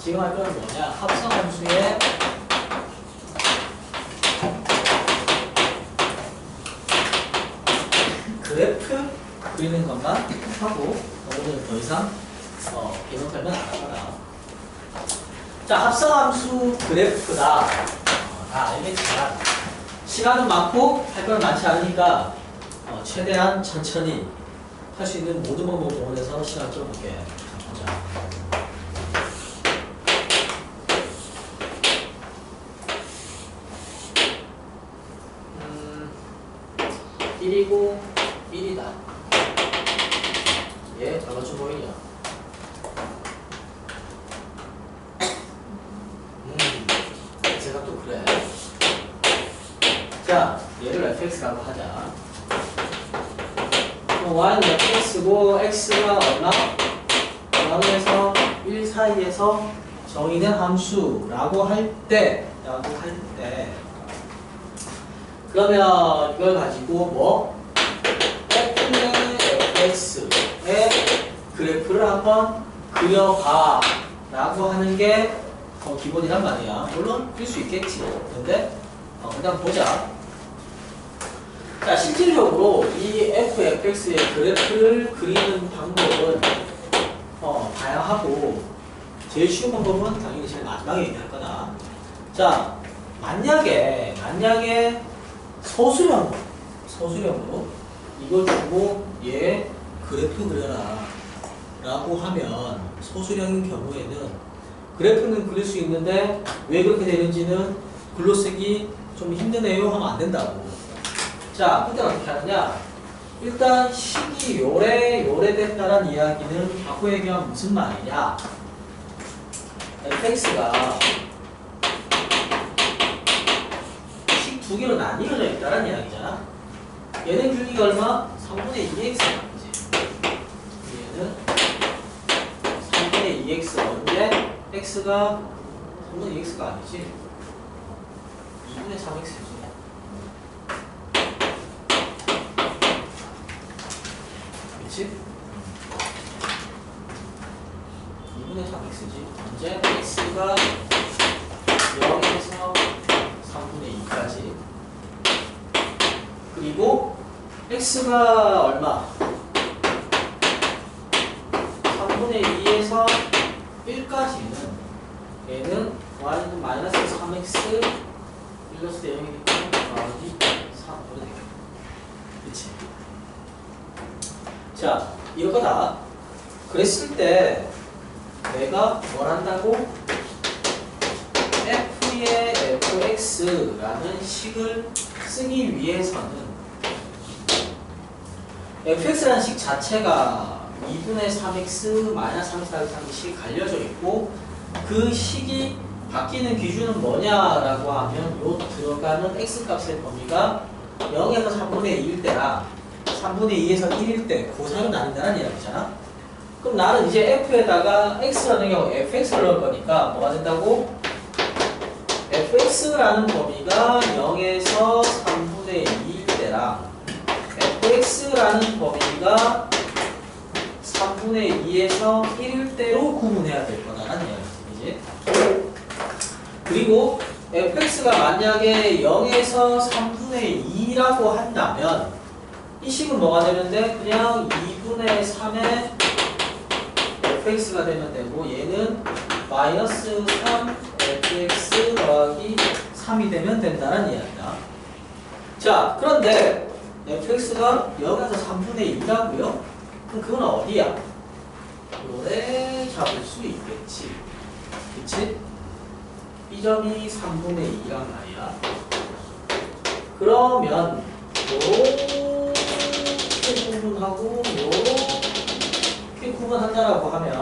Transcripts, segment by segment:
지금 할 거는 뭐냐? 합성함수의 그래프 그리는 것만 하고 오늘은 더 이상 개념 설명 안 할 거다. 자, 합성함수 그래프다. 다 알겠지만 시간은 많고 할 건 많지 않으니까 최대한 천천히 할 수 있는 모든 방법을 동원해서 시간 끌어볼게. 보자. 1이고 1이다. 얘 잘 맞춰 보이냐? 제가 또 그래. 자, 얘를 fx라고 하자. y는 fx고 x가 얼마? 0에서 1 사이에서 정의된 함수라고 할 때, 그러면 이걸 가지고 뭐 f의 fx의 그래프를 한번 그려봐 라고 하는 게 기본이란 말이야. 물론 그릴 수 있겠지. 근데 그냥 보자. 자, 실질적으로 이 fx의 그래프를 그리는 방법은 다양하고 제일 쉬운 방법은 당연히 제일 마지막에 얘기할 거다. 자, 만약에 소수령으로 이걸 주고 얘 그래프 그려라 라고 하면 소수령인 경우에는 그래프는 그릴 수 있는데 왜 그렇게 되는지는 글로 쓰기 좀 힘드네요 하면 안 된다고. 자, 그때 어떻게 하느냐? 일단 식이 요래됐다는 이야기는 바꿔 얘기하면 무슨 말이냐? fx가 식 두 개로 나뉘어져 있다는 이야기잖아. 얘는 길이가 얼마? 3분의 2x가 아니지. 얘는 3분의 2x 언제? x가 3분의 2x가 아니지. 2분의 3x지. 그치? 2분의 3x지. 언제? x가 0에서 3분의 2까지. 그리고 x가 얼마? 3분의 2에서 1까지는 얘는 y는 마이너스 3x 플러스 0이니까 더하기 3으로 되겠다. 그치? 자, 이거다. 그랬을 때 내가 뭘 한다고? f의 fx라는 식을 쓰기 위해서는 fx라는 식 자체가 2분의 3x 마이너스 3x라는 식이 갈려져 있고 그 식이 바뀌는 기준은 뭐냐라고 하면 요 들어가는 x값의 범위가 0에서 3분의 2일 때랑 3분의 2에서 1일 때 그 사이로 나뉜다는 이야기잖아. 그럼 나는 이제 f에다가 x라는 경우 fx를 넣을 거니까 뭐가 된다고? fx라는 범위가 0에서 3분의 2일 때랑 fx라는 범위가 3분의 2에서 1일 때로 구분해야 될 거다라는 이야기지. 그리고 fx가 만약에 0에서 3분의 2라고 한다면 이 식은 뭐가 되는데 그냥 2분의 3의 fx가 되면 되고 얘는 마이너스 3 fx 더하기 3이 되면 된다는 이야기다. 자, 그런데 fx가 0에서 3분의 2라고요? 그럼 그건 어디야? 요래 잡을 수 있겠지. 그치? 이 점이 3분의 2란 말이야. 그러면 요렇게 구분하고 요렇게 구분한다라고 하면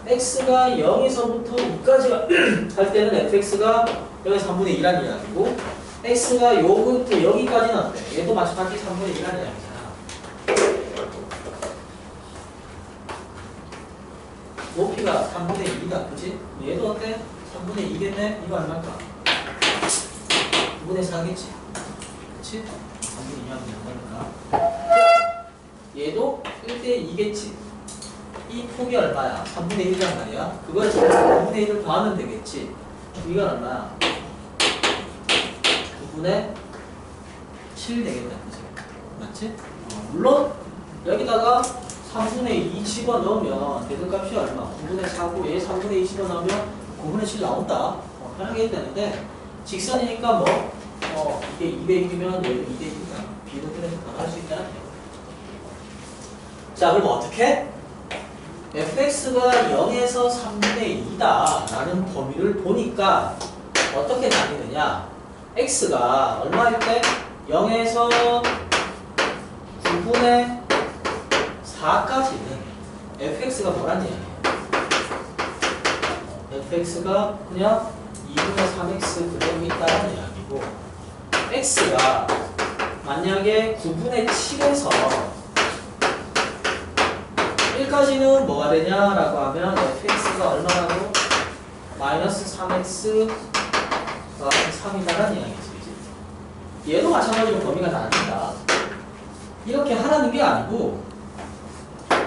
x가 0에서부터 2까지가 할 때는 fx가 0에서 3분의 2란 이야기고 x가 요부터 여기까지는 어때? 얘도 마찬가지 3분의 2란 이야기잖아. 높이가 3분의 2다. 그치? 얘도 어때? 3분의 2겠네? 이거 얼마일까? 9분의 4겠지? 그치? 3분의 2하면 얼마일까? 얘도 1대 2겠지? 이 폭이 얼마야? 3분의 1이란 말이야. 그걸 3분의 1을 더하면 되겠지. 이건 얼마야? 9분의 7 되겠다. 그치? 맞지? 물론 여기다가 3분의 2 집어넣으면 대등값이 얼마? 9분의 4고 얘 3분의 2 집어넣으면 9분의 7 나온다. 편하게 해도 되는데 직선이니까 뭐 이게 200이면 얘도 200이니까 비도 그래서 변할 수 있다는 얘기야. 자, 그럼 어떻게? fx가 0에서 3분의 2다 라는 범위를 보니까 어떻게 나뉘느냐? x가 얼마일 때? 0에서 9분의 4까지는 fx가 뭐란 얘기예요? fx가 그냥 2분의 3x 그대로 있다는 이야기고, x가 만약에 9분의 7에서 1까지는 뭐가 되냐라고 하면 fx가 얼마라고? 마이너스 3x 3이다라는 이야기지. 얘도 마찬가지로 범위가 나뉜다. 이렇게 하라는 게 아니고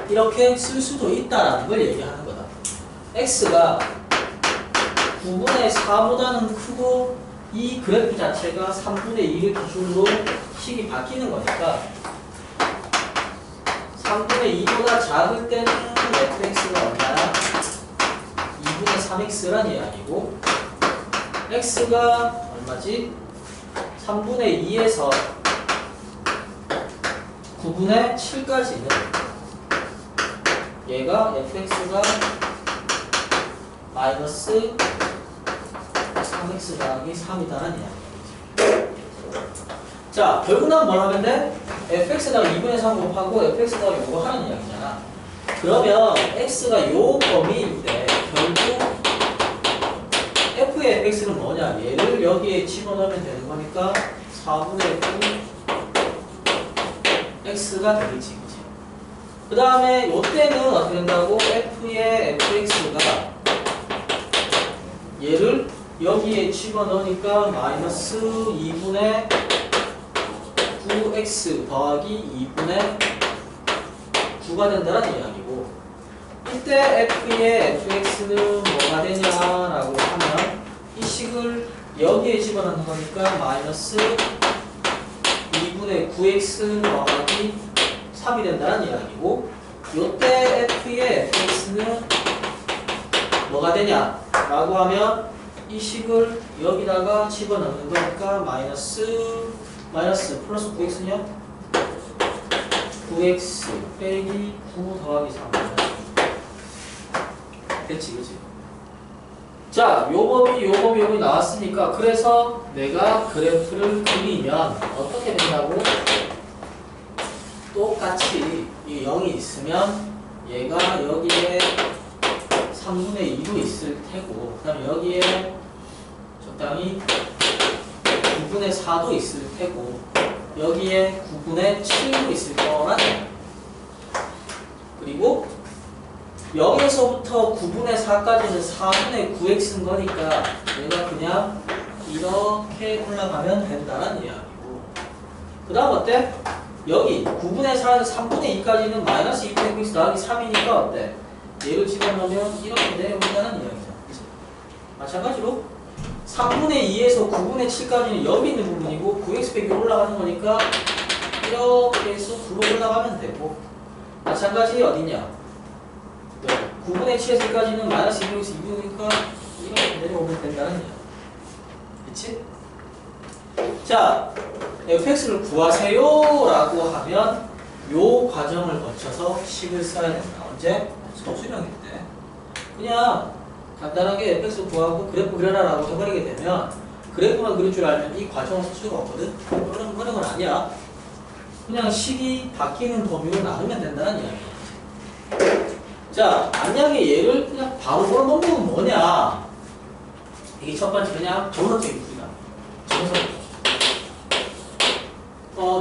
이렇게 쓸 수도 있다라는 걸 얘기하는 거다. x가 9분의 4보다는 크고 이 그래프 자체가 3분의 2를 기준으로 식이 바뀌는 거니까 3분의 2보다 작을 때는 fx가 얼마야? 2분의 3x란 이야기고, x가 얼마지? 3분의 2에서 9분의 7까지는 얘가 fx가 마이너스 3x 더하기 3이다라는 이야기죠. 자, 결국 난 뭘 하면 돼? fx에다가 2분의 3 곱하고 fx에다가 요거 하는 이야기잖아. 그러면 x가 요 범위일 때 결국 f의 fx는 뭐냐? 얘를 여기에 집어넣으면 되는 거니까 4분의 9 x가 되겠지, 그치? 그 다음에 요 때는 어떻게 된다고? f의 fx가 얘를 여기에 집어넣으니까 마이너스 2분의 9x 더하기 2분의 9가 된다는 이야기고, 이때 f의 fx는 뭐가 되냐라고 하면 이 식을 여기에 집어넣는 거니까 마이너스 2분의 9x 더하기 3이 된다는 이야기고, 이때 f의 fx는 뭐가 되냐라고 하면 이 식을 여기다가 집어넣는 거니까 마이너스 플러스 9x냐? 9x 빼기 9 더하기 3 됐지, 그치? 자, 요 범위 나왔으니까 그래서 내가 그래프를 그리면 어떻게 된다고? 똑같이 이 0이 있으면 얘가 여기에 3분의 2도 있을 테고, 그 다음에 여기에 적당히 9분의 4도 있을 테고, 여기에 9분의 7도 있을 거라네. 그리고 0에서부터 9분의 4까지는 4분의 9x인 거니까 얘가 그냥 이렇게 올라가면 된다는 이야기고, 그 다음 어때? 여기 9분의 4에서 3분의 2까지는 마이너스 2분의 9x 더하기 3이니까 어때? 얘를 집어넣으면 이렇게 내려온다는 이야기죠. 그치? 마찬가지로 3분의 2에서 9분의 7까지는 여기 있는 부분이고 9x 빼기 올라가는 거니까 이렇게 해서 9로 올라가면 되고, 마찬가지 어디냐? 9분의 7에서 1까지는 마이너스 2분의 2분이니까 이렇게 내려오면 된다는 이야기. 그치? 자, fx를 구하세요 라고 하면 요 과정을 거쳐서 식을 써야 된다. 언제? 소수령일 때. 그냥 간단하게 fx를 구하고 그래프 그려라 라고 해버리게 되면 그래프만 그릴 줄 알면 이 과정은 쓸 수가 없거든? 그런 건 아니야. 그냥 식이 바뀌는 범위로 나누면 된다는 이야기야. 자, 만약에 얘를 그냥 바로 걸어놓으면 뭐냐? 이게 첫 번째 그냥 정석적인 풀이다. 정석.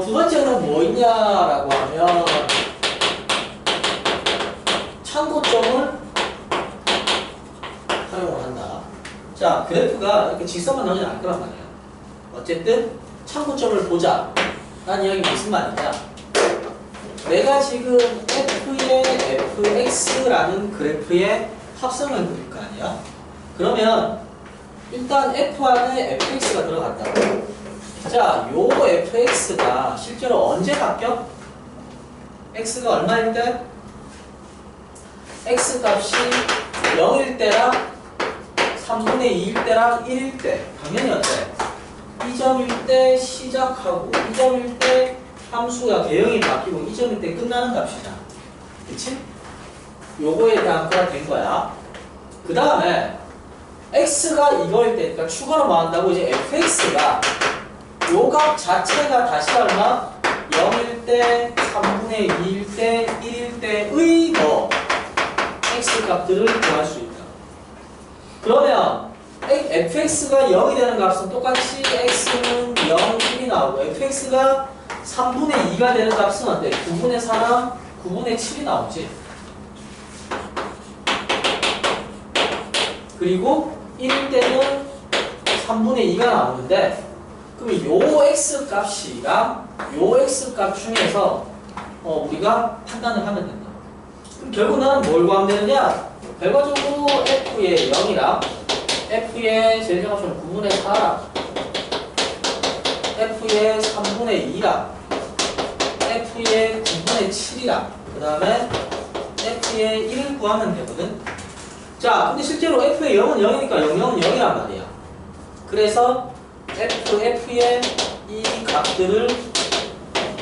두 번째는 뭐 있냐라고 하면 참고점을 활용을 한다. 자, 그래프가 이렇게 직선만 나오지 않을 거란 말이야. 어쨌든 참고점을 보자. 라는 이야기 무슨 말이냐? 내가 지금 f의 fx라는 그래프의 합성을 그릴 거 아니야? 그러면 일단 f 안에 fx가 들어갔다고. 자, 요 fx가 실제로 언제 바뀌어? x가 얼마일 때? x 값이 0일 때랑 3분의 2일 때랑 1일 때 당연히 어때? 이 점일 때 시작하고 이 점일 때 함수가 개형이 바뀌고 이 점일 때 끝나는 값이잖아. 그치? 요거에 대한 거가 된 거야. 그 다음에 x가 이거일 때니까 추가로 뭐 한다고? 이제 fx가 요 값 자체가 다시 얼마? 0일 때, 3분의 2일 때, 1일 때의 뭐 x 값들을 구할 수 있다. 그러면 fx가 0이 되는 값은 똑같이 x는 0, 1이 나오고 fx가 3분의 2가 되는 값은 어때? 9분의 4랑 9분의 7이 나오지. 그리고 1일 때는 3분의 2가 나오는데 그럼 요 x 값이랑 요 x 값 중에서 우리가 판단을 하면 된다. 그럼 결국은 뭘 구하면 되느냐? 결과적으로 f의 0이랑 f의 제일 작은 9분의 4랑 f의 3분의 2랑 f의 9분의 7이랑 그 다음에 f의 1을 구하면 되거든. 자, 근데 실제로 f의 0은 0이니까 0, 0은 0이란 말이야. 그래서 f의 이 값들을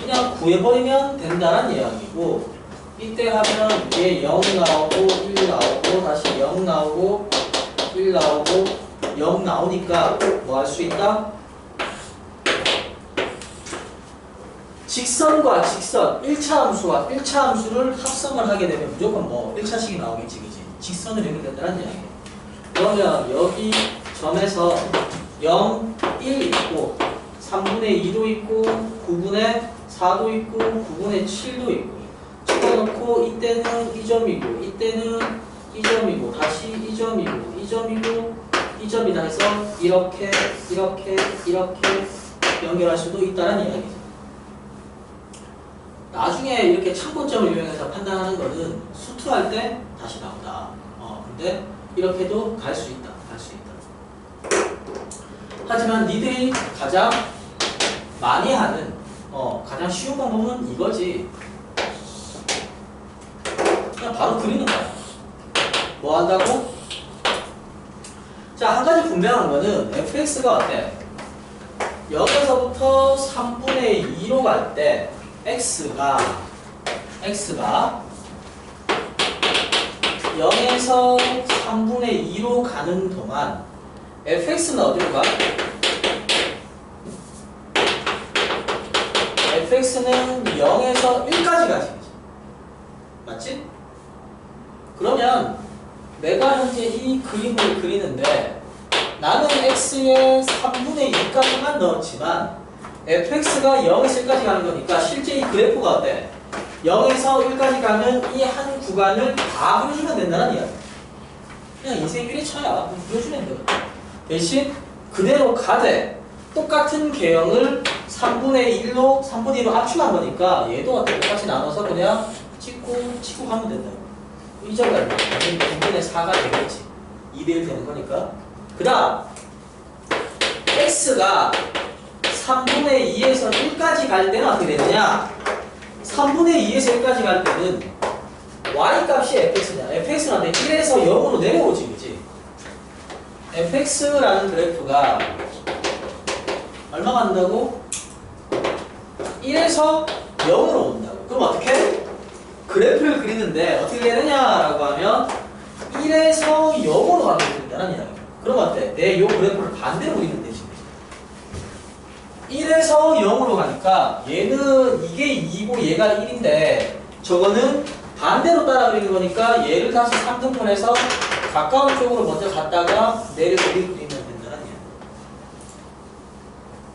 그냥 구해버리면 된다는 이야기고 이때 하면 얘 0 나오고 1 나오고 다시 0 나오고 1 나오고 0 나오니까 뭐 할 수 있다? 직선과 직선 1차 함수와 1차 함수를 합성을 하게 되면 무조건 뭐 1차식이 나오겠지, 그지? 직선을 연결된다는 이야기야. 그러면 여기 점에서 0, 1 있고 3분의 2도 있고 9분의 4도 있고 9분의 7도 있고 집어넣고 이때는 이 점이고 이때는 이 점이고 다시 이 점이고 이 점이고 이 점이다 해서 이렇게 이렇게 이렇게 연결할 수도 있다는 이야기죠. 나중에 이렇게 참고점을 이용해서 판단하는 거는 수투할 때 다시 나온다. 근데 이렇게도 갈 수 있다. 갈 수 있다. 하지만 니들이 가장 많이 하는 가장 쉬운 방법은 이거지. 그냥 바로 그리는 거야. 뭐 한다고? 자, 한 가지 분명한 거는 fx가 어때? 0에서부터 3분의 2로 갈 때 x가 0에서 3분의 2로 가는 동안 fx는 어디로 가? fx는 0에서 1까지 가지. 맞지? 그러면 내가 현재 이 그림을 그리는데 나는 x의 3분의 2까지만 넣었지만 fx가 0에서 1까지 가는 거니까 실제 이 그래프가 어때? 0에서 1까지 가는 이 한 구간을 다 그려주면 된다는 이야기. 그냥 인생 1회 차야. 그려주면 돼. 대신 그대로 가되 똑같은 개형을 3분의 1로 압축한 거니까 얘도 어때? 똑같이 나눠서 그냥 찍고 치고 가면 된다. 이 점이 2분의 4가 되겠지. 2대1 되는 거니까. 그 다음 x가 3분의 2에서 1까지 갈 때는 어떻게 되느냐? 3분의 2에서 1까지 갈 때는 y값이 fx냐? fx는 1에서 0으로 내려오지, 그치? fx라는 그래프가 얼마 간다고? 1에서 0으로 온다고. 그럼 어떻게? 그래프를 그리는데 어떻게 되느냐라고 하면 1에서 0으로 가게 된다는 이야기야. 그럼 어때? 내 요 그래프를 반대로 그리면 되지. 1에서 0으로 가니까 얘는 이게 2고 얘가 1인데 저거는 반대로 따라 그리는 거니까 얘를 다시 3등분해서 가까운 쪽으로 먼저 갔다가 내려서 그리면 된다는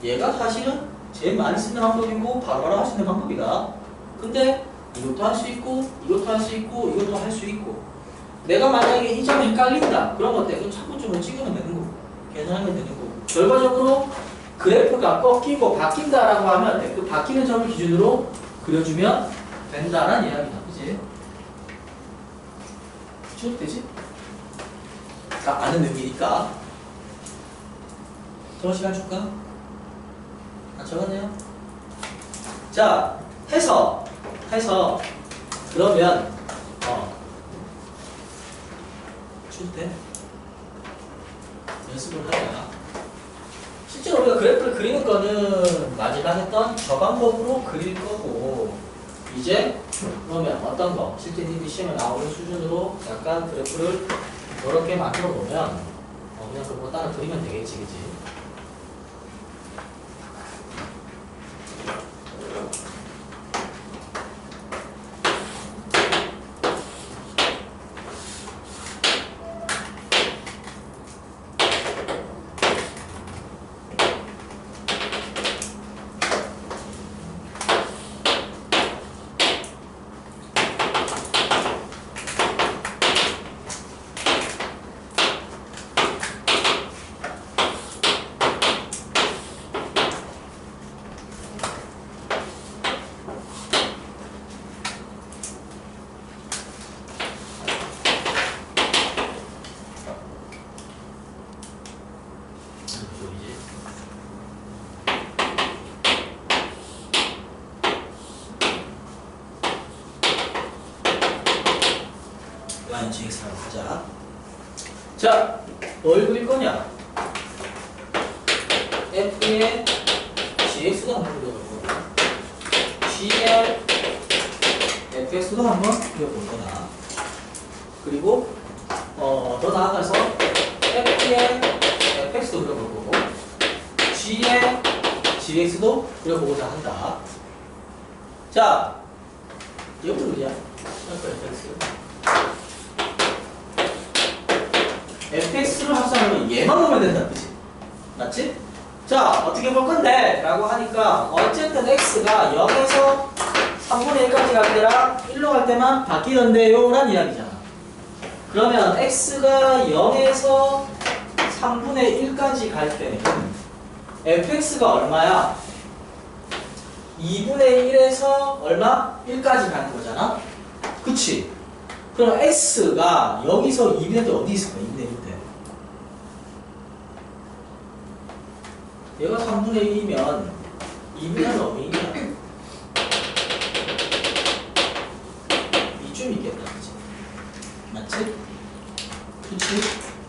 얘기야. 얘가 사실은 제일 많이 쓰는 방법이고 바로바로 할 수 있는 방법이다. 근데 이것도 할 수 있고 이것도 할 수 있고 이것도 할 수 있고 내가 만약에 이 점이 헷갈린다 그런 것 때문에 참고점을 찍으면 되는 거고 계산하면 되는 거고 결과적으로 그래프가 꺾이고 바뀐다라고 하면 그 바뀌는 점을 기준으로 그려주면 된다라는 이야기다. 그지? 지워도 되지? 다 아는 의미니까. 저거 시간 줄까? 아, 적었네요. 자, 해서 그러면 줄 때 연습을 하자. 실제로 우리가 그래프를 그리는 거는 마지막 했던 저 방법으로 그릴 거고, 이제 그러면 어떤 거 실제 니들이 시험에 나오는 수준으로 약간 그래프를 이렇게 만들어 놓으면 그냥 그거 따라 그리면 되겠지, 그지? GX라고 하자. 자, 뭘 그릴 거냐? F의 GX도 한번 그려볼 거다. GL FX도 한번 그려볼 거다. 그리고 더 나아가서 F의 FX도 그려볼 거고, G의 GX도 그려보고자 한다. 자, 이것도 그려. FX. fx를 합산하면 얘만 보면 된다, 그치? 맞지? 자, 어떻게 볼 건데? 라고 하니까 어쨌든 x가 0에서 3분의 1까지 갈 때랑 1로 갈 때만 바뀌던데요 라는 이야기잖아. 그러면 x가 0에서 3분의 1까지 갈 때는 fx가 얼마야? 2분의 1에서 얼마? 1까지 가는 거잖아? 그치? 그럼 x가 여기서 2분의 1때 어디 있을까? 2분의 1때. 얘가 3분의 1이면 2분의 1은 어디냐? 이쯤 있겠다. 그치? 맞지? 그치?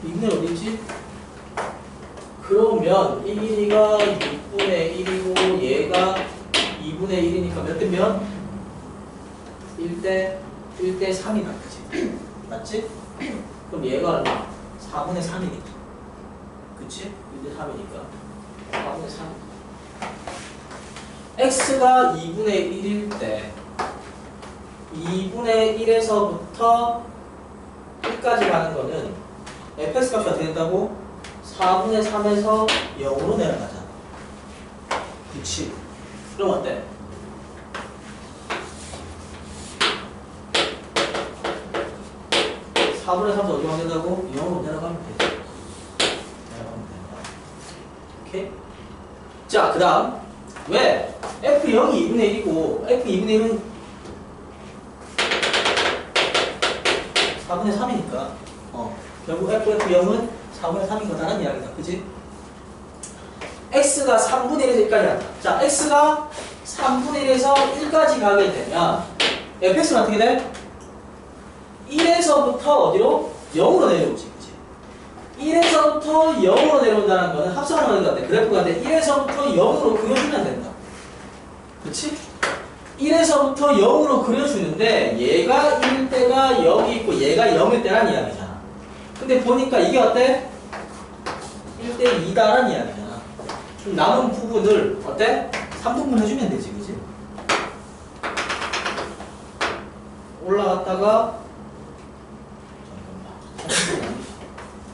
2분의 1 어디 있지? 그러면 이 길이가 6분의 1이고 얘가 2분의 1이니까 몇 대 몇? 1대 3이다. 그치? 맞지? 그럼 얘가 얼마? 4분의 3이니까. 그치? 1대 3이니까. 4분의 3. x가 2분의 1일 때 2분의 1에서부터 1까지 가는 거는 fx 값이 어떻게 된다고? 4분의 3에서 0으로 내려가잖아. 그치? 그럼 어때? 4분의 3에서 어디로 된다고? 0으로 내려가면 되지. 내려가면 된다. 오케이? 자, 그 다음. 왜? F0이 2분의 1이고, F2분의 1은 4분의 3이니까. 결국 F0은 4분의 3인 거다라는 이야기다. 그지? X가 3분의 1에서 1까지 간다. 자, X가 3분의 1에서 1까지 가게 되면, Fx는 어떻게 돼? 1에서부터 어디로? 0으로 내려오지. 그치? 1에서부터 0으로 내려온다는 거는 합성하는 것 같아. 그래프가 돼. 1에서부터 0으로 그려주면 된다. 그치? 1에서부터 0으로 그려주는데 얘가 1일 때가 여기 있고 얘가 0일 때란 이야기잖아. 근데 보니까 이게 어때? 1대 2다란 이야기잖아. 그럼 남은 부분을 어때? 3등분 해주면 되지. 그치? 올라갔다가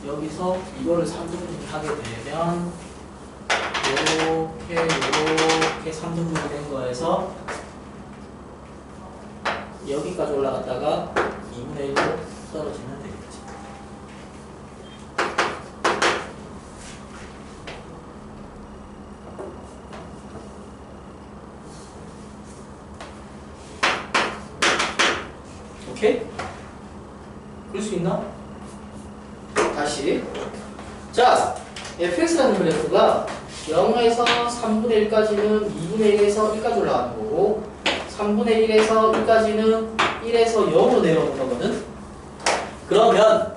여기서 이거를 3등분 하게 되면 요렇게 3등분이 된 거에서 여기까지 올라갔다가 2분의 1로 떨어지면 되겠지. 오케이? 그럴 수 있나? 다시. 자, fx라는 그래프가 0에서 3분의 1까지는 2분의 1에서 1까지 올라가는 거고 3분의 1에서 1까지는 1에서 0으로 내려오는 거거든. 그러면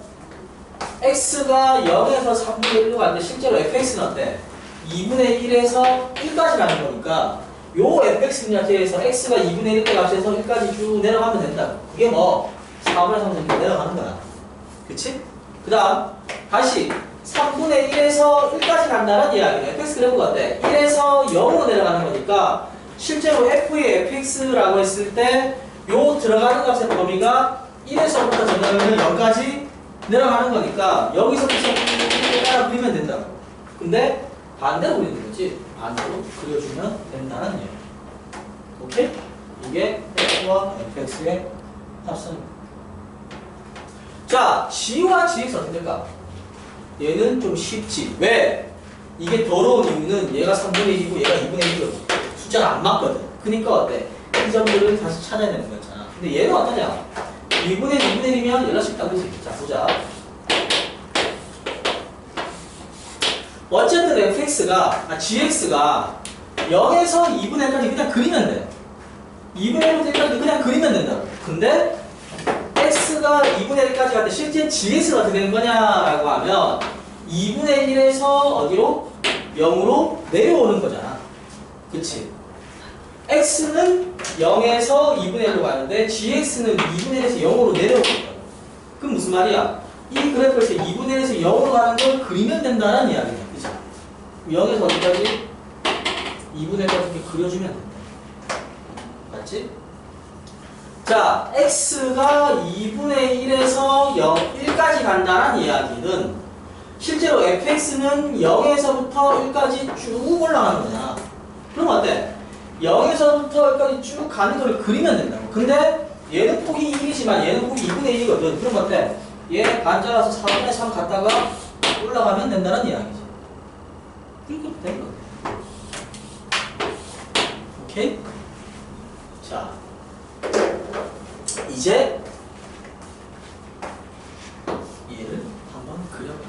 x가 0에서 3분의 1로 가는데 실제로 fx는 어때? 2분의 1에서 1까지 가는 거니까 요 fx 자체에서 x가 2분의 1의 값에서 1까지 쭉 내려가면 된다. 그게 뭐 4분의 3 정도 내려가는 거야. 그치? 그 다음 다시 3분의 1에서 1까지 간다는 이야기네. fx 그래프가 어때? 1에서 0으로 내려가는 거니까 실제로 f의 fx라고 했을 때 요 들어가는 값의 범위가 1에서부터 전화하면 0까지 내려가는 거니까 여기서부터 따라 그리면 된다. 근데 반대로 그리는 거지. 반대로 그려주면 된다는 얘기. 오케이? 이게 f와 fx의 합성입니다. 자, g와 gx 어떻게 될까? 얘는 좀 쉽지. 왜? 이게 더러운 이유는 얘가 3분의 1이고 얘가 2분의 1이거든. 숫자가 안 맞거든. 그니까 어때? 이 점들을 다시 찾아야 되는 거잖아. 근데 얘는 어떠냐? 2분의 2분의 1이면 연락 쉽다. 그치? 자, 보자. 어쨌든 gx가 0에서 2분의 1까지 그냥 그리면 돼. 2분의 1까지 그냥 그리면 된다. 근데 x가 2분의 1까지 갈 때 실제 gx가 어떻게 되는 거냐라고 하면 2분의 1에서 어디로? 0으로 내려오는 거잖아. 그치? x는 0에서 2분의 1로 가는데 gx는 2분의 1에서 0으로 내려오는 거야. 그럼 무슨 말이야? 이 그래프에서 2분의 1에서 0으로 가는 걸 그리면 된다는 이야기야. 그치? 0에서 어디까지? 2분의 1까지 이렇게 그려주면 된다. 맞지? 자, x가 2분의 1에서 1까지 간다는 이야기는 실제로 fx는 0에서부터 1까지 쭉 올라가는 거잖아. 그럼 어때? 0에서부터 1까지 쭉 가는 거를 그리면 된다고. 근데 얘는 폭이 1이지만 얘는 폭이 2분의 1이거든. 그럼 어때? 얘 반 잘라서 4분의 3 갔다가 올라가면 된다는 이야기지. 이렇게 된 거야. 오케이? 자, 이제 얘를 한번 그려봐.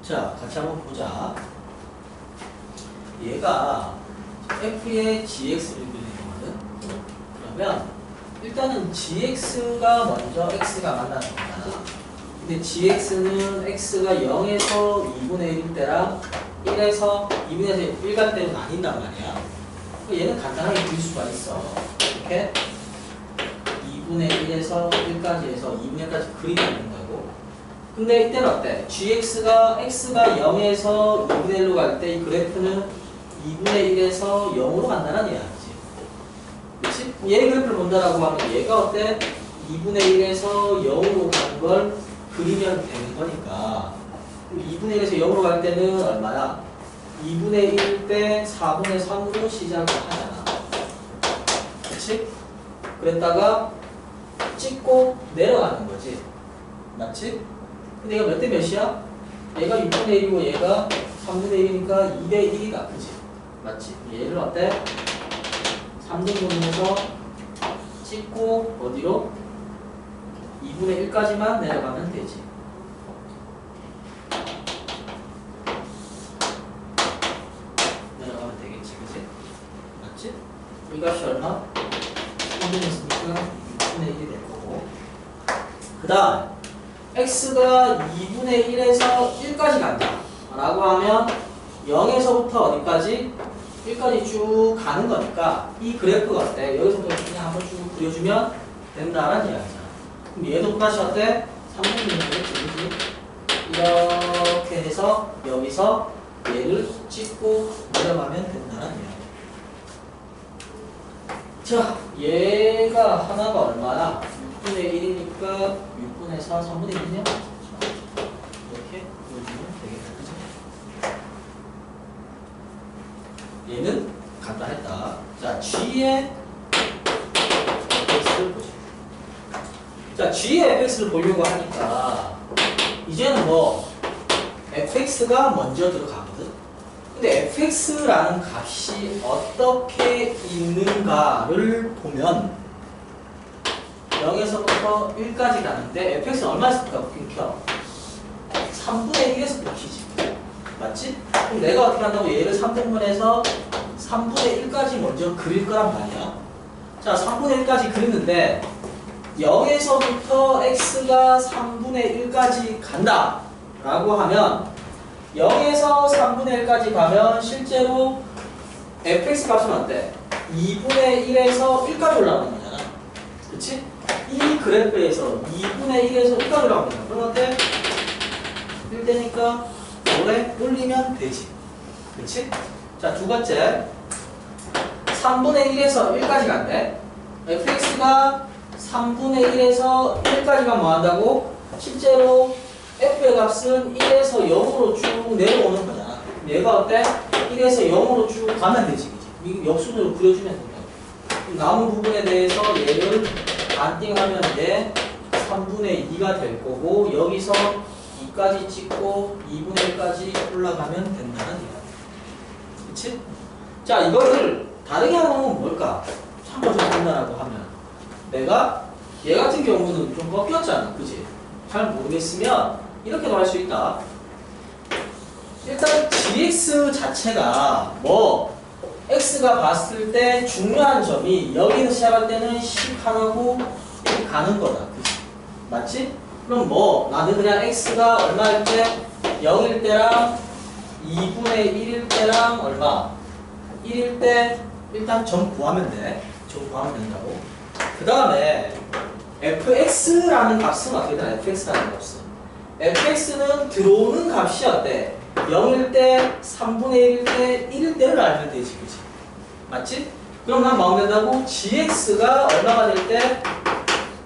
자, 같이 한번 보자. 얘가 f의 gx를 그리는 거거든. 그러면 일단은 gx가 먼저 x가 만나는 거잖아. 근데 gx는 x가 0에서 2분의 1일 때랑 1에서 2분의 1 갈 때는 아닌단 말이야. 얘는 간단하게 그릴 수가 있어. 이렇게 2분의 1에서 1까지 해서 2분의 1까지 그리면 된다고. 근데 이때는 어때? gx가 x가 0에서 2분의 1로 갈 때 이 그래프는 2분의 1에서 0으로 간다는 이야기지. 그렇지? 얘 그래프를 본다라고 하면 얘가 어때? 2분의 1에서 0으로 가는 걸 그리면 되는 거니까 2분의 1에서 0으로 갈 때는 얼마야? 2분의 1일 때 4분의 3으로 시작을 하잖아. 그렇지? 그랬다가 찍고 내려가는 거지. 맞지? 근데 얘가 몇 대 몇이야? 얘가 6분의 1이고 얘가 3분의 1이니까 2대 1이다. 그치? 맞지? 얘를 어때? 3등분해서 찍고 어디로? 2분의 1까지만 내려가면 되지. 내려가면 되겠지. 그치? 맞지? 이 값이 얼마? 3분했으니까 6분의 1이 될 거고. 그 다음 x가 2분의 1에서 1까지 간다 라고 하면 0에서부터 어디까지? 1까지 쭉 가는 거니까 이 그래프가 어때? 여기서부터 그냥 한번 쭉 그려주면 된다는 이야기잖아. 그럼 얘도 다시 어때? 3분의 1을 이렇게 해서 여기서 얘를 찍고 내려가면 된다는 이야기. 자, 얘가 하나가 얼마나? 6분의 1이니까 6분의 4, 3분의 1이냐? 이렇게 보여주면 되겠다. 그죠? 얘는 간단했다. 자, G의 fx를 보자. 자, G의 fx를 보려고 하니까 이제는 뭐 fx가 먼저 들어가거든. 근데 fx라는 값이 어떻게 있는가를 보면 0에서부터 1까지 가는데 fx는 얼마에서부터 끊겨? 3분의 1에서 끊기지. 맞지? 그럼 내가 어떻게 한다고 얘를 3등분해서 3분의 1까지 먼저 그릴 거란 말이야. 자, 3분의 1까지 그리는데 0에서부터 x가 3분의 1까지 간다 라고 하면 0에서 3분의 1까지 가면 실제로 fx 값은 어때? 2분의 1에서 1까지 올라가는 거잖아. 그치? 이 그래프에서 2분의 1에서 1까지 올라가는 거야. 그럼 어때? 1 되니까 오래 올리면 되지. 그치? 자, 두 번째 3분의 1에서 1까지 간대. fx가 3분의 1에서 1까지가 뭐 한다고? 실제로 f의 값은 1에서 0으로 쭉 내려오는 거잖아. 얘가 어때? 1에서 0으로 쭉 가면 되지. 이 역순으로 그려주면 된다. 남은 부분에 대해서 얘를 반띵하면 얘 3분의 2가 될 거고 여기서 2까지 찍고 2분의 1까지 올라가면 된다는 얘기야. 그치? 자, 이거를 다르게 하면 뭘까? 참고로 된다라고 하면 내가 얘 같은 경우는 좀 꺾였잖아. 그치? 잘 모르겠으면 이렇게도 할 수 있다. 일단 gx 자체가 뭐 x가 봤을 때 중요한 점이 여기서 시작할 때는 10하나고 이렇게 가는 거다. 그치? 맞지? 그럼 뭐 나는 그냥 x가 얼마일 때 0일 때랑 2분의 1일 때랑 얼마? 1일 때 일단 점 구하면 돼. 점 구하면 된다고. 그 다음에 fx라는 값은 어떻게 되나? fx라는 값은 fx는 들어오는 값이 어때? 0일 때, 3분의 1일 때, 1일 때를 알면 되지. 그치? 맞지? 그럼 난 뭐하면 된다고? gx가 얼마가 될 때?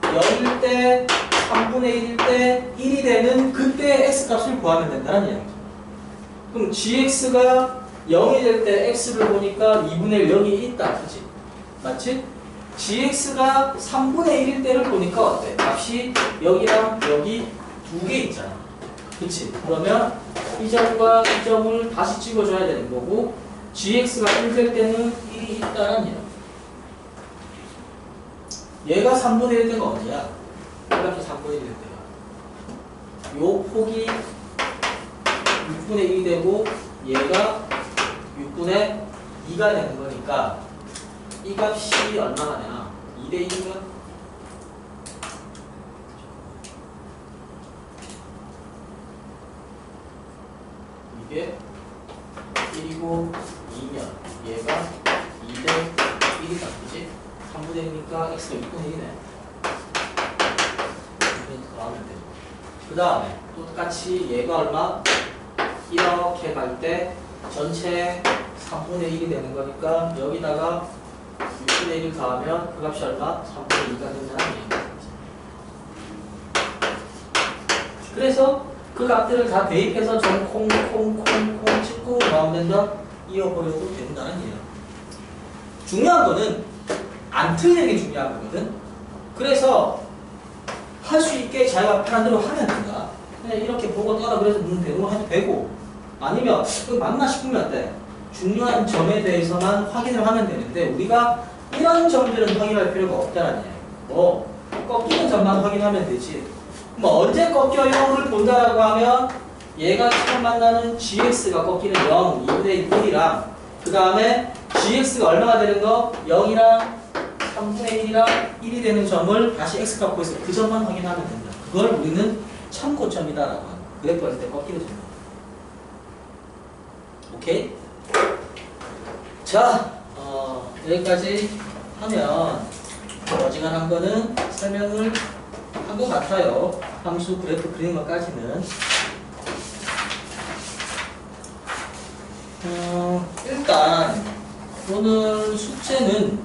0일 때, 3분의 1일 때, 1이 되는 그때 x값을 구하면 된다는 이야기죠. 그럼 gx가 0이 될 때 x를 보니까 2분의 1 여기 있다. 그치? 맞지? gx가 3분의 1일 때를 보니까 어때? 값이 여기랑 여기 두 개 있잖아. 그치? 그러면 이 점과 이 점을 다시 찍어줘야 되는 거고 gx가 1 될 때는 1이 있다는 얘야. 얘가 3분의 1 때가 어디야? 이렇게 3분의 1 될 때가 요 폭이 6분의 1이 되고 얘가 6분의 2가 되는 거니까 이 값이 얼마가 되나? 2대 1인가? 이게 1이고 2면 얘가 2대 1이다. 그치? 3분의 1이니까 x가 6분의 1이네. 그 다음에 똑같이 얘가 얼마? 이렇게 갈 때 전체 3분의 1이 되는 거니까 여기다가 6분의 1을 더하면 그 값이 얼마? 3분의 2가 된다는 얘기죠. 그래서 그 값들을 다 대입해서 좀 콩콩콩콩 찍고 나오면 더 이어버려도 된다는 얘기예요. 중요한 거는 안 틀리는 게 중요한 거거든. 그래서 할 수 있게 자기가 편한 대로 하면 된다. 그냥 이렇게 보고 따라 그래서 대로 해도 되고 아니면 이거 맞나 싶으면 돼. 중요한 점에 대해서만 확인을 하면 되는데 우리가 이런 점들은 확인할 필요가 없다는 얘기예요. 뭐 꺾이는 점만 확인하면 되지. 뭐 언제 꺾여요를 본다라고 하면 얘가 처음 만나는 gx가 꺾이는 0, 2분의 1이랑 그 다음에 gx가 얼마가 되는 거? 0이랑 3분의 1이랑 1이 되는 점을 다시 x값 구해서 그 점만 확인하면 된다. 그걸 우리는 참고점이다라고 하는 그래프 할 때 꺾이는 점. 오케이? 자, 여기까지 하면 어지간한 거는 설명을 한 것 같아요. 함수 그래프 그리는 것까지는. 일단 오늘 숙제는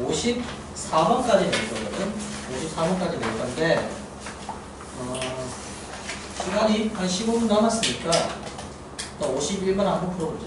54번까지 낼 거거든. 54번까지 낼 건데 시간이 한 15분 남았으니까 51번 한번 풀어보자.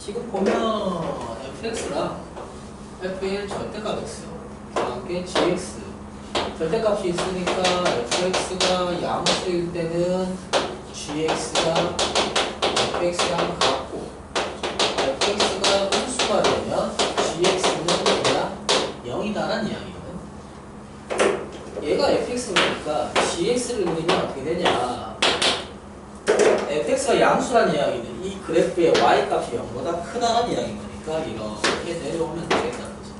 지금 보면 fx랑 f의 절대값 x 함께 gx 절대값이 있으니까 fx가 양수일 때는 gx가 fx랑 같고 fx가 음수가 되면 gx는 뭐야? 0이다라는 이야기거든. 얘가 fx니까 gx를 그리면 어떻게 되냐? fx가 양수라는 이야기는 이 그래프의 y값이 0보다 크다는 이야기인 거니까 이렇게 내려오면 되겠다는 거지.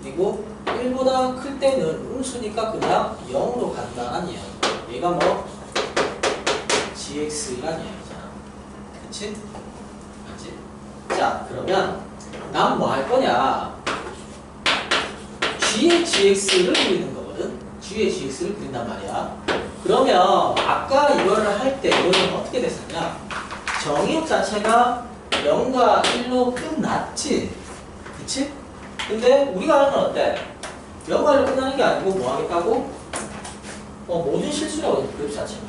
그리고 1보다 클 때는 음수니까 그냥 0으로 간다는 이야기. 얘가 뭐 gx라는 이야기잖아. 그치? 맞지? 자, 그러면 난 뭐 할 거냐? g의 gx를 그리는 거거든. g의 gx를 그린단 말이야. 그러면 아까 이거를 할 때 이거는 어떻게 됐었냐? 정의역 자체가 0과 1로 끝났지? 그치? 근데 우리가 하는 건 어때? 0과 1로 끝나는 게 아니고 뭐 하겠다고? 모든 실수라고 해, 그래프 자체가.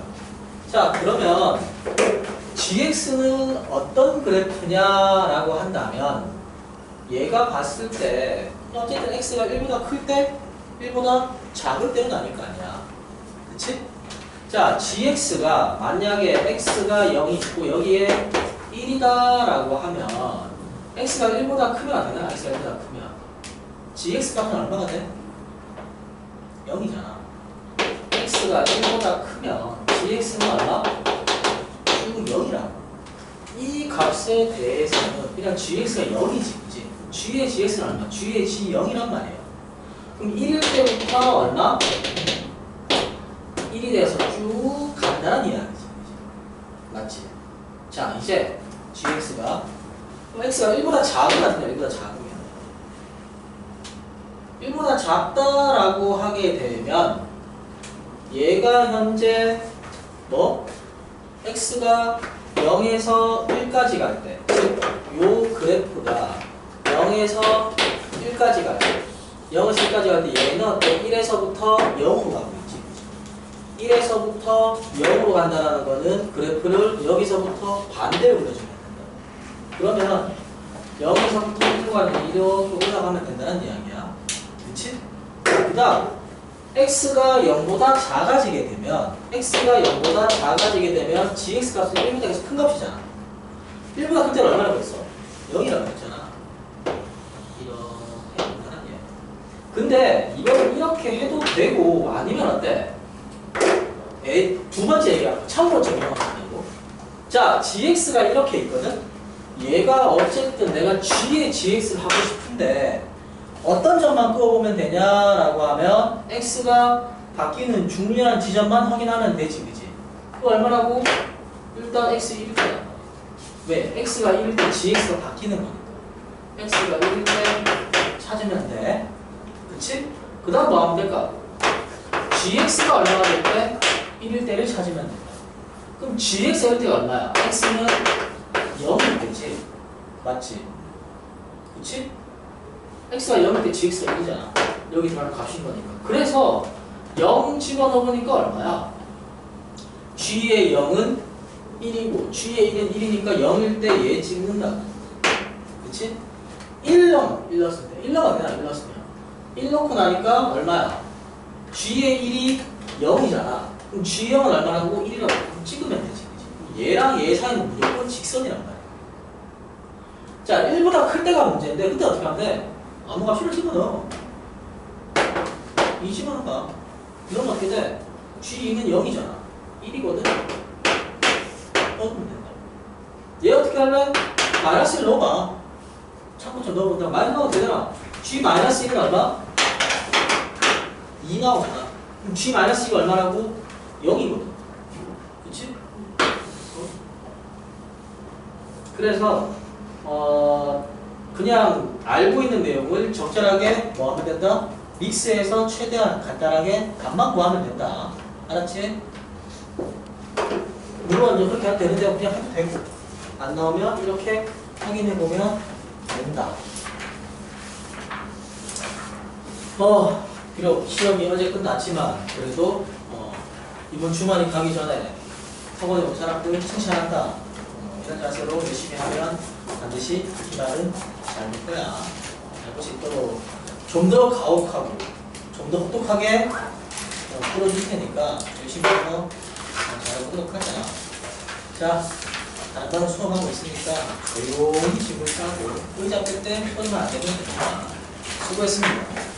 자, 그러면 gx는 어떤 그래프냐라고 한다면 얘가 봤을 때 어쨌든 x가 1보다 클 때, 1보다 작을 때는 아닐 거 아니야. 그치? 자, gx가 만약에 x가 0이 있고 여기에 1이다 라고 하면 x가 1보다 크면 되나? x가 1보다 크면 gx 값은 얼마가 돼? 0이잖아. x가 1보다 크면 gx는 얼마? 쭉 0이라고. 이 값에 대해서는 그냥 gx가 0이지, 그치? g의 gx는 얼마? g의 g0이란 말이에요. 그럼 1일 때부터 얼마? 1이 돼서 쭉 간다는 이야기지. 맞지? 자, 이제 gx가 x가 1보다 작으면 1보다 작으면 1보다 작다라고 하게 되면 얘가 현재 뭐? x가 0에서 1까지 갈 때, 즉, 요 그래프가 0에서 1까지 갈 때, 0에서 1까지 갈 때 얘는 어때? 1에서부터 0으로 가고 있지. 1에서부터 0으로 간다는 거는 그래프를 여기서부터 반대로 그려주면 된다. 그러면 0에서부터 1로 가면 이렇게 올라가면 된다는 이야기야. 그치? 그 다음 x가 0보다 작아지게 되면 x가 0보다 작아지게 되면 gx 값은 1보다 계속 큰 값이잖아. 1보다 큰 때는 얼마라고 했어? 0이라고 했잖아. 이렇게 한다는 얘기야. 근데 이거를 이렇게 해도 되고 아니면 어때? 두 번째 얘기야. 참고로 적용하고. 자, gx가 이렇게 있거든? 얘가 어쨌든 내가 g의 gx를 하고 싶은데 어떤 점만 끄어보면 되냐라고 하면 x가 바뀌는 중요한 지점만 확인하면 되지, 그지? 그거 얼마라고? 일단 x 1일 때야. 왜? x가 1일 때 gx가 바뀌는 거니까. x가 1일 때 찾으면 돼. 그치? 그 다음 뭐 하면 될까? gx가 얼마가 될 때? 1일 때를 찾으면 된다. 그럼 gx가 1일 때가 얼마야? x는 0일 때지. 맞지? 그치? x가 0일 때 gx가 1이잖아. 여기 들어가는 값인 거니까. 그래서 0 집어넣으니까 얼마야? g의 0은 1이고 g의 1은 1이니까 0일 때 얘 찍는다. 그치? 1 넣었을 때 1 넣어야 되나? 1 넣었으면 1 넣고 나니까 얼마야? g의 1이 0이잖아. 그럼 g0은 얼마라고? 1이라고 찍으면 되지. 그치? 얘랑 얘 사이는 무조건 직선이란 말이야. 자, 1보다 클 때가 문제인데 그때 어떻게 하면 돼? 아무 값을 집어넣어. 2 집어넣어봐. 그러면 어떻게 돼? G는 0이잖아. 1이거든? 넣으면 된다. 얘 어떻게 할래? 마이너스를 넣어봐. 참고점 넣어본다. 마이너스 넣어도 되잖아. G 마이너스 1은 얼마? 2 나오잖아. 그럼 G 마이너스 2가 얼마라고? 0이거든. 그치? 그래서 그냥 알고 있는 내용을 적절하게 뭐 하면 된다? 믹스해서 최대한 간단하게 값만 구하면 된다. 알았지? 물론 그렇게 해도 되는데 그냥 해도 되고 안 나오면 이렇게 확인해보면 된다. 비록 시험이 어제 끝났지만 그래도 이번 주말이 가기 전에 학원에 온 사람들 칭찬한다. 이런 자세로 열심히 하면 반드시 이 말은 잘 될 거야. 할 수 있도록 좀 더 가혹하고 좀 더 혹독하게 풀어줄 테니까 열심히 해서 잘하도록 하자. 자, 단반 수업하고 있으니까 조용히 집을 싸고 의자 뺄 때 손만 안 대면 됩니다. 수고했습니다.